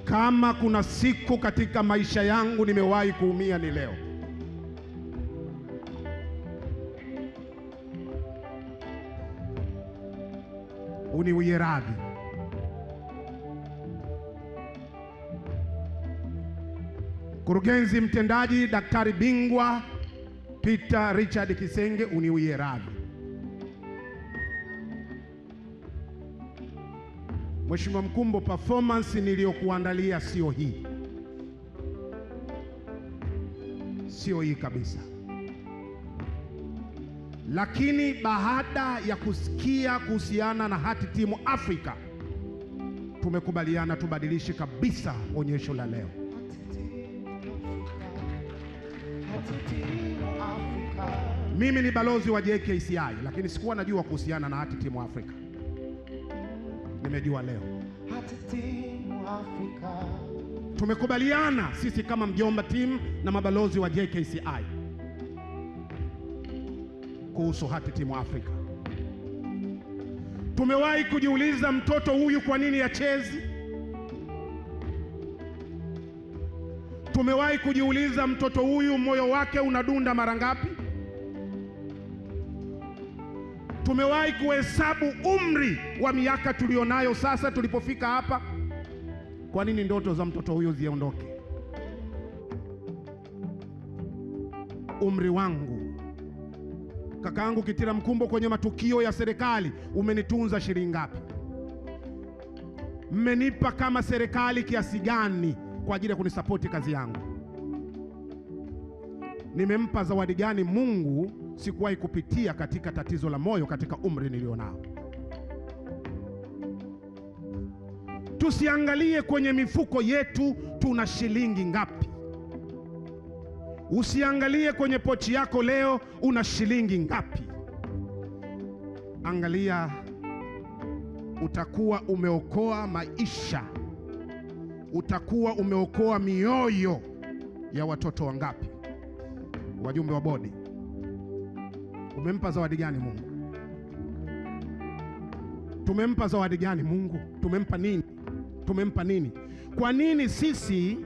Kama kuna siku katika maisha yangu nimewahi kuumia ni leo. Uniwie radhi. Mkurugenzi mtendaji daktari bingwa Peter Richard Kisenge, uniwie radhi. Mheshimiwa Mkumbo, performance niliyokuandalia sio hii. Sio hii kabisa. Lakini baada ya kusikia kuhusiana na Heart Team Africa, tumekubaliana tubadilishe kabisa onyesho la leo. Mimi ni balozi wa JKCI, lakini sikuwa najua kuhusiana na Heart Team Africa. Nimejua leo. Tumekubaliana sisi kama Mjomba Team na mabalozi wa JKCI kuhusu Heart Team Africa. Tumewahi kujiuliza mtoto huyu kwa nini hachezi? Tumewahi kujiuliza mtoto huyu moyo wake unadunda mara ngapi? Tumewahi kuhesabu umri wa miaka tulionayo sasa tulipofika hapa? Kwa nini ndoto za mtoto huyu ziondoke? Umri wangu, kakaangu Kitila Mkumbo, kwenye matukio ya serikali umenitunza shilingi ngapi? Mmenipa kama serikali kiasi gani kwa ajili ya kunisapoti kazi yangu? Nimempa zawadi gani Mungu sikuwahi kupitia katika tatizo la moyo katika umri nilionao? Tusiangalie kwenye mifuko yetu tuna shilingi ngapi. Usiangalie kwenye pochi yako leo una shilingi ngapi. Angalia utakuwa umeokoa maisha, utakuwa umeokoa mioyo ya watoto wangapi? Wajumbe wa bodi, umempa zawadi gani Mungu? Tumempa zawadi gani Mungu? Tumempa nini? Tumempa nini? Kwa nini sisi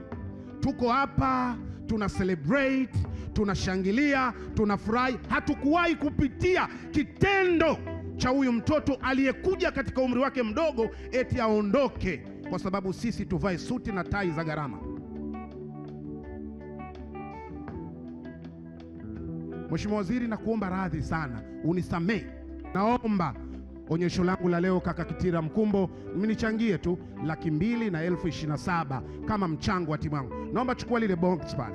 tuko hapa tuna celebrate, tunashangilia, tunafurahi? Hatukuwahi kupitia kitendo cha huyu mtoto aliyekuja katika umri wake mdogo eti aondoke kwa sababu sisi tuvae suti na tai za gharama. Mheshimiwa Waziri, na kuomba radhi sana, unisamehe. Naomba onyesho langu la leo kaka Kitila Mkumbo mnichangie tu 227,000 kama mchango wa timu yangu. Naomba chukua lile box pale,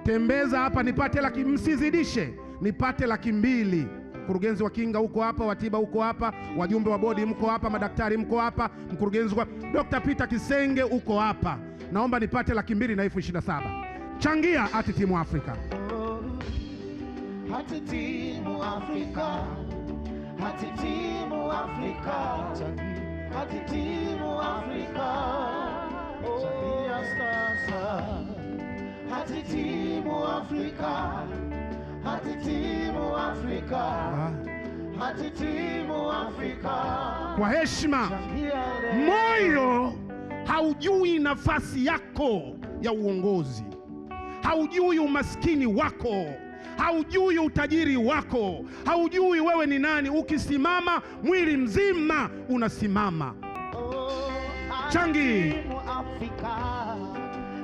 tembeza hapa nipate msizidishe, nipate 200,000. Mkurugenzi wa kinga huko hapa, wa tiba huko hapa, wajumbe wa bodi mko hapa, madaktari mko hapa, mkurugenzi wa Dr. Peter Kisenge uko hapa. Naomba nipate 227,000. Changia Heart Team Africa. Heart Team Africa. Heart Team Africa. Heart Team Africa. Changia sasa. Heart Team Africa. Heart Team Africa. Heart Team Africa. Kwa heshima, moyo haujui nafasi yako ya uongozi, haujui umaskini wako, haujui utajiri wako, haujui wewe ni nani. Ukisimama mwili mzima unasimama. Changi Africa.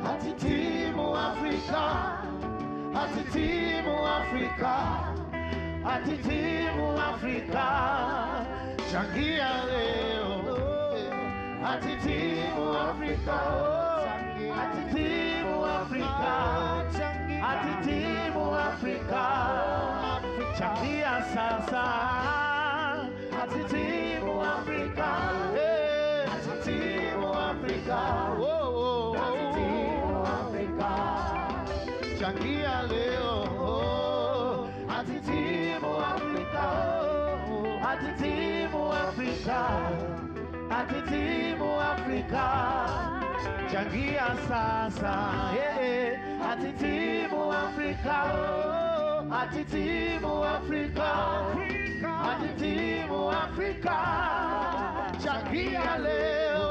Heart Team Africa. Heart Team Africa. Heart Team Africa. Changia leo. Heart Team Africa. Heart Team Africa. Heart Team Africa. Changia sasa. Heart Team Africa. Heart Team Africa. Heart Team Africa. Changia leo. Heart Team Africa. Heart Team Africa. Heart Team Africa. Changia sasa. Heart Team Africa. Heart Team Africa. Heart Team Africa. Changia leo.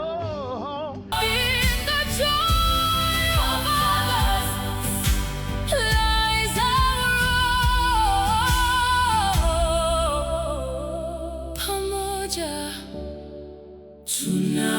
Tuna